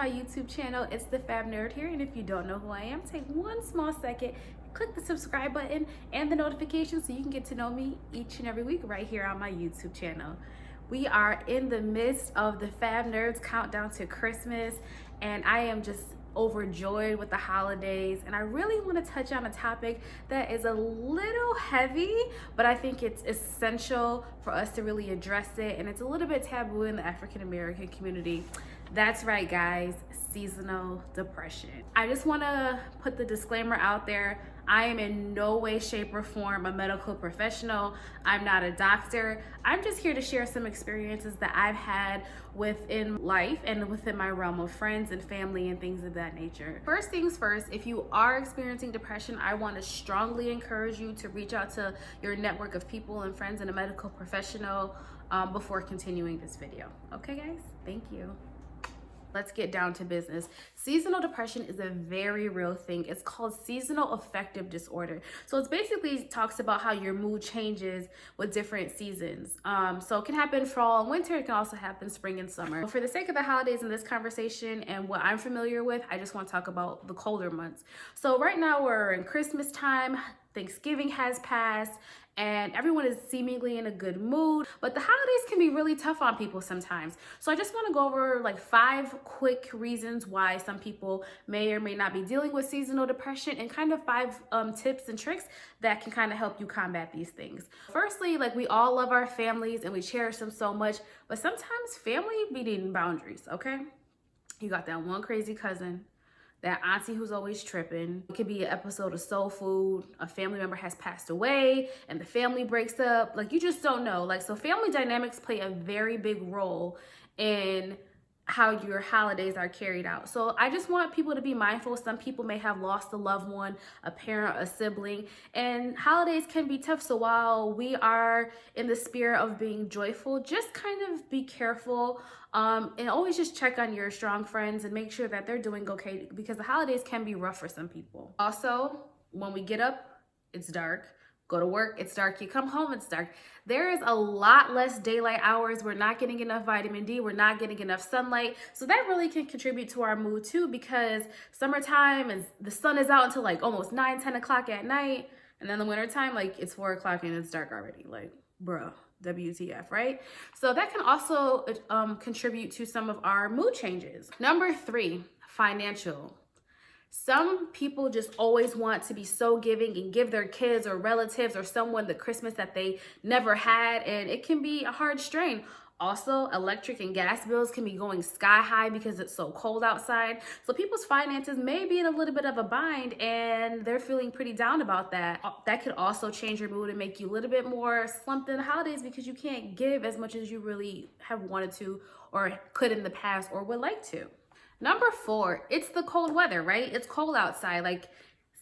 my YouTube channel. It's the Fab Nerd here, and if you don't know who I am, take one small second, click the subscribe button and the notification so you can get to know me each and every week right here on my YouTube channel. We are in the midst of the Fab Nerds countdown to Christmas, and I am just overjoyed with the holidays, and I really want to touch on a topic that is a little heavy, but I think it's essential for us to really address it, and it's a little bit taboo in the African American community. That's right, guys, seasonal depression. I just want to put the disclaimer out there. I am in no way, shape, or form a medical professional. I'm not a doctor. I'm just here to share some experiences that I've had within life and within my realm of friends and family and things of that nature. First things first, if you are experiencing depression, I want to strongly encourage you to reach out to your network of people and friends and a medical professional before continuing this video. Okay, guys? Thank you. Let's get down to business. Seasonal depression is a very real thing. It's called seasonal affective disorder. So it's basically talks about how your mood changes with different seasons. So it can happen fall and winter. It can also happen spring and summer. But for the sake of the holidays in this conversation and what I'm familiar with, I just want to talk about the colder months. So right now we're in Christmas time. Thanksgiving has passed, and everyone is seemingly in a good mood, but the holidays can be really tough on people sometimes. So I just want to go over like 5 quick reasons why some people may or may not be dealing with seasonal depression, and kind of 5 tips and tricks that can kind of help you combat these things. Firstly, like, we all love our families and we cherish them so much, but sometimes family be needing boundaries, okay? You got that one crazy cousin, that auntie who's always tripping. It could be an episode of soul food. A family member has passed away and the family breaks up. Like, you just don't know. Like, so family dynamics play a very big role in how your holidays are carried out. So I just want people to be mindful. Some people may have lost a loved one, a parent, a sibling, and holidays can be tough. So while we are in the spirit of being joyful, just kind of be careful and always just check on your strong friends and make sure that they're doing okay, because the holidays can be rough for some people. Also, when we get up, it's dark. Go to work, it's dark. You come home, it's dark. There is a lot less daylight hours. We're not getting enough vitamin D. We're not getting enough sunlight. So that really can contribute to our mood too, because summertime is the sun is out until like almost 9-10 o'clock at night. And then the wintertime, like, it's 4 o'clock and it's dark already. Like, bruh, WTF, right? So that can also contribute to some of our mood changes. Number 3, financial. Some people just always want to be so giving and give their kids or relatives or someone the Christmas that they never had, and it can be a hard strain. Also, electric and gas bills can be going sky high because it's so cold outside. So people's finances may be in a little bit of a bind, and they're feeling pretty down about that. That could also change your mood and make you a little bit more slumped in the holidays because you can't give as much as you really have wanted to or could in the past or would like to. Number 4, it's the cold weather, right? It's cold outside. Like,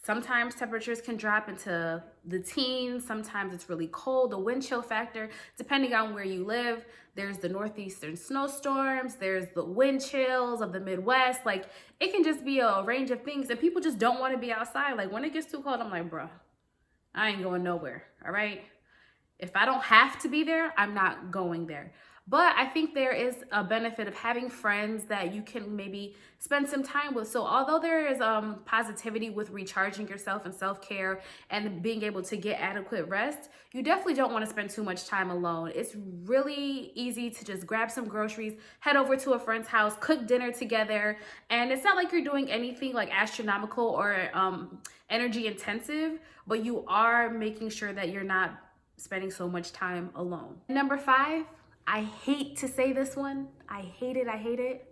sometimes temperatures can drop into the teens. Sometimes it's really cold. The wind chill factor, depending on where you live. There's the northeastern snowstorms. There's the wind chills of the Midwest. Like, it can just be a range of things, and people just don't want to be outside. Like, when it gets too cold, I'm like, bruh, I ain't going nowhere, all right? If I don't have to be there, I'm not going there. But I think there is a benefit of having friends that you can maybe spend some time with. So although there is positivity with recharging yourself and self-care and being able to get adequate rest, you definitely don't want to spend too much time alone. It's really easy to just grab some groceries, head over to a friend's house, cook dinner together. And it's not like you're doing anything like astronomical or energy intensive, but you are making sure that you're not spending so much time alone. Number 5, I hate to say this one. I hate it. Oversleeping.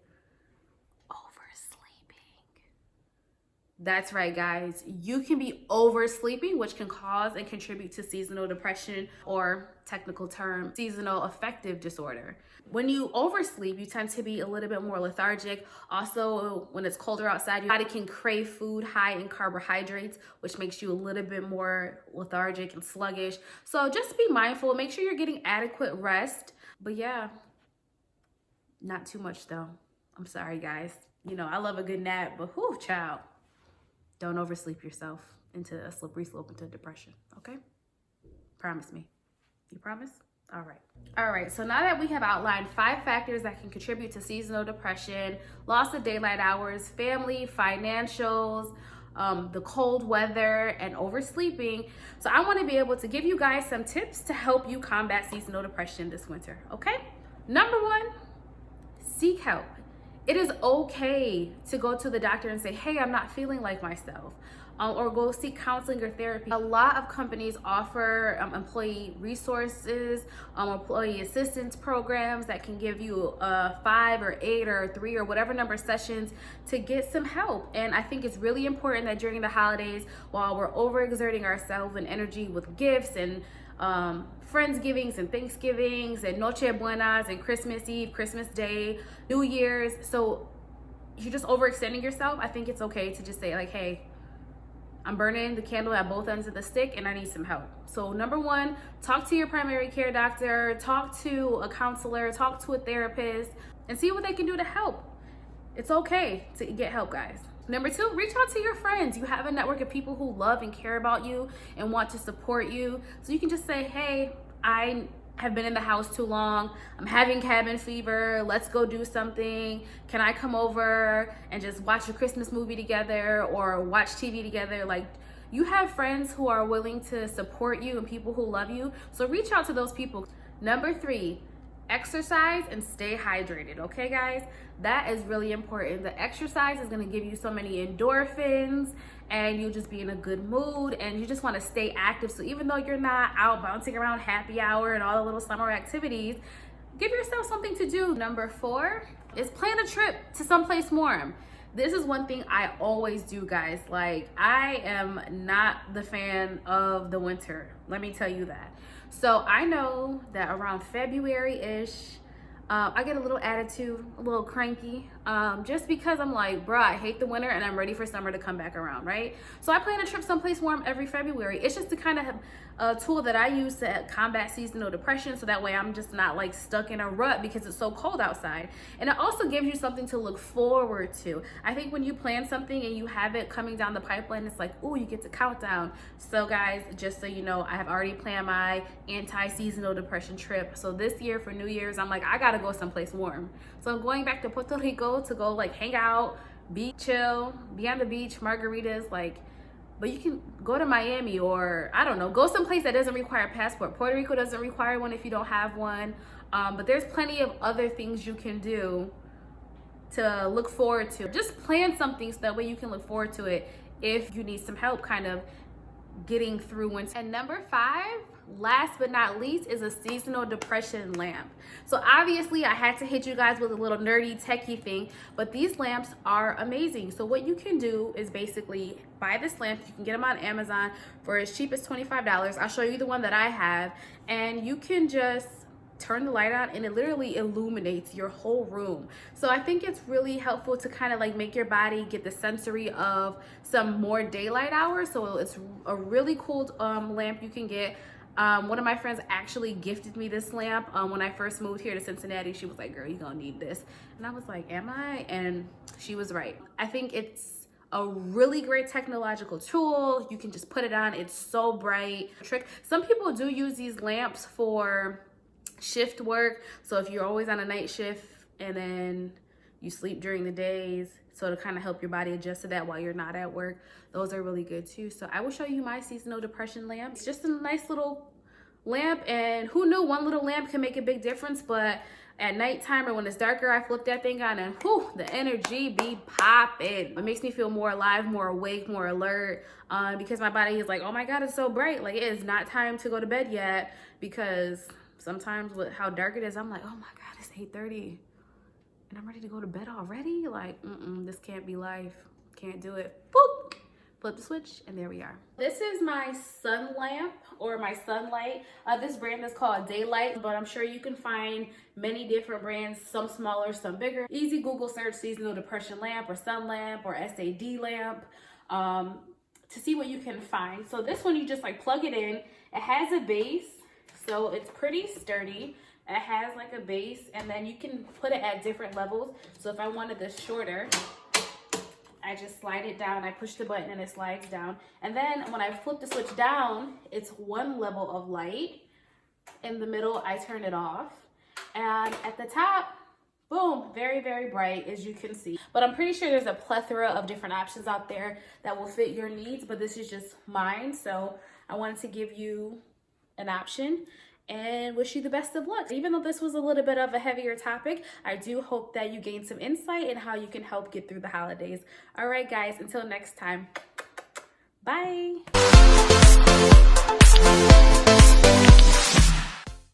That's right, guys. You can be oversleeping, which can cause and contribute to seasonal depression, or technical term, seasonal affective disorder. When you oversleep, you tend to be a little bit more lethargic. Also, when it's colder outside, your body can crave food high in carbohydrates, which makes you a little bit more lethargic and sluggish. So just be mindful. Make sure you're getting adequate rest. But yeah, not too much though. I'm sorry, guys. You know, I love a good nap, but whew, child, don't oversleep yourself into a slippery slope into depression, okay? Promise me. You promise? All right, so now that we have outlined 5 factors that can contribute to seasonal depression, loss of daylight hours, family, financials, the cold weather, and oversleeping. So I want to be able to give you guys some tips to help you combat seasonal depression this winter, okay? Number 1, seek help. It is okay to go to the doctor and say, hey, I'm not feeling like myself. Or go seek counseling or therapy. A lot of companies offer employee resources, employee assistance programs that can give you 5 or 8 or 3 or whatever number of sessions to get some help. And I think it's really important that during the holidays, while we're overexerting ourselves and energy with gifts and Friendsgivings and Thanksgivings and Noche Buenas and Christmas Eve, Christmas Day, New Year's, so you're just overextending yourself, I think it's okay to just say like, hey, I'm burning the candle at both ends of the stick and I need some help. So number 1, talk to your primary care doctor, talk to a counselor, talk to a therapist, and see what they can do to help. It's okay to get help, guys. Number 2, reach out to your friends. You have a network of people who love and care about you and want to support you. So you can just say, hey, I have been in the house too long. I'm having cabin fever. Let's go do something. Can I come over and just watch a Christmas movie together or watch TV together? Like, you have friends who are willing to support you and people who love you. So reach out to those people. Number 3, exercise and stay hydrated, okay guys? That is really important. The exercise is going to give you so many endorphins and you'll just be in a good mood and you just want to stay active. So even though you're not out bouncing around happy hour and all the little summer activities, give yourself something to do. Number 4 is plan a trip to someplace warm. This is one thing I always do, guys. Like, I am not the fan of the winter. Let me tell you that. So I know that around February-ish, I get a little attitude, a little cranky, just because I'm like, bruh, I hate the winter and I'm ready for summer to come back around, right? So I plan a trip someplace warm every February. It's just the kind of a tool that I use to combat seasonal depression, so that way I'm just not like stuck in a rut because it's so cold outside. And it also gives you something to look forward to. I think when you plan something and you have it coming down the pipeline, it's like, ooh, you get to count down. So guys, just so you know, I have already planned my anti-seasonal depression trip. So this year for New Year's, I'm like, I gotta go someplace warm. So I'm going back to Puerto Rico to go like hang out, be chill, be on the beach, margaritas, like. But you can go to Miami or, I don't know, go someplace that doesn't require a passport. Puerto Rico doesn't require one if you don't have one. But there's plenty of other things you can do to look forward to. Just plan something so that way you can look forward to it if you need some help kind of getting through winter. And number 5, last but not least, is a seasonal depression lamp. So obviously I had to hit you guys with a little nerdy techie thing, but these lamps are amazing. So what you can do is basically buy this lamp. You can get them on Amazon for as cheap as $25. I'll show you the one that I have, and you can just turn the light on and it literally illuminates your whole room. So I think it's really helpful to kind of like make your body get the sensory of some more daylight hours. So it's a really cool lamp you can get. One of my friends actually gifted me this lamp when I first moved here to Cincinnati. She was like, girl, you're gonna need this. And I was like, am I? And she was right. I think it's a really great technological tool. You can just put it on. It's so bright. Some people do use these lamps for shift work. So if you're always on a night shift and then you sleep during the days, so to kind of help your body adjust to that while you're not at work, those are really good too. So I will show you my seasonal depression lamp. It's just a nice little lamp, and who knew one little lamp can make a big difference. But at nighttime or when it's darker, I flip that thing on and whew, the energy be popping. It makes me feel more alive, more awake, more alert, because my body is like, oh my God, it's so bright. Like, it is not time to go to bed yet, because sometimes with how dark it is, I'm like, oh my God, it's 8:30 and I'm ready to go to bed already. Like, this can't be life. Can't do it. Boop. Flip the switch, and there we are. This is my sun lamp, or my sunlight. This brand is called Daylight, but I'm sure you can find many different brands, some smaller, some bigger. Easy Google search seasonal depression lamp or sun lamp or SAD lamp to see what you can find. So this one, you just like plug it in. It has a base, so it's pretty sturdy. It has like a base, and then you can put it at different levels. So if I wanted this shorter, I just slide it down. I push the button and it slides down. And then when I flip the switch down, it's one level of light. In the middle, I turn it off. And at the top, boom, very, very bright, as you can see. But I'm pretty sure there's a plethora of different options out there that will fit your needs, but this is just mine. So I wanted to give you an option and wish you the best of luck. Even though this was a little bit of a heavier topic, I do hope that you gained some insight in how you can help get through the holidays. All right, guys, until next time, bye.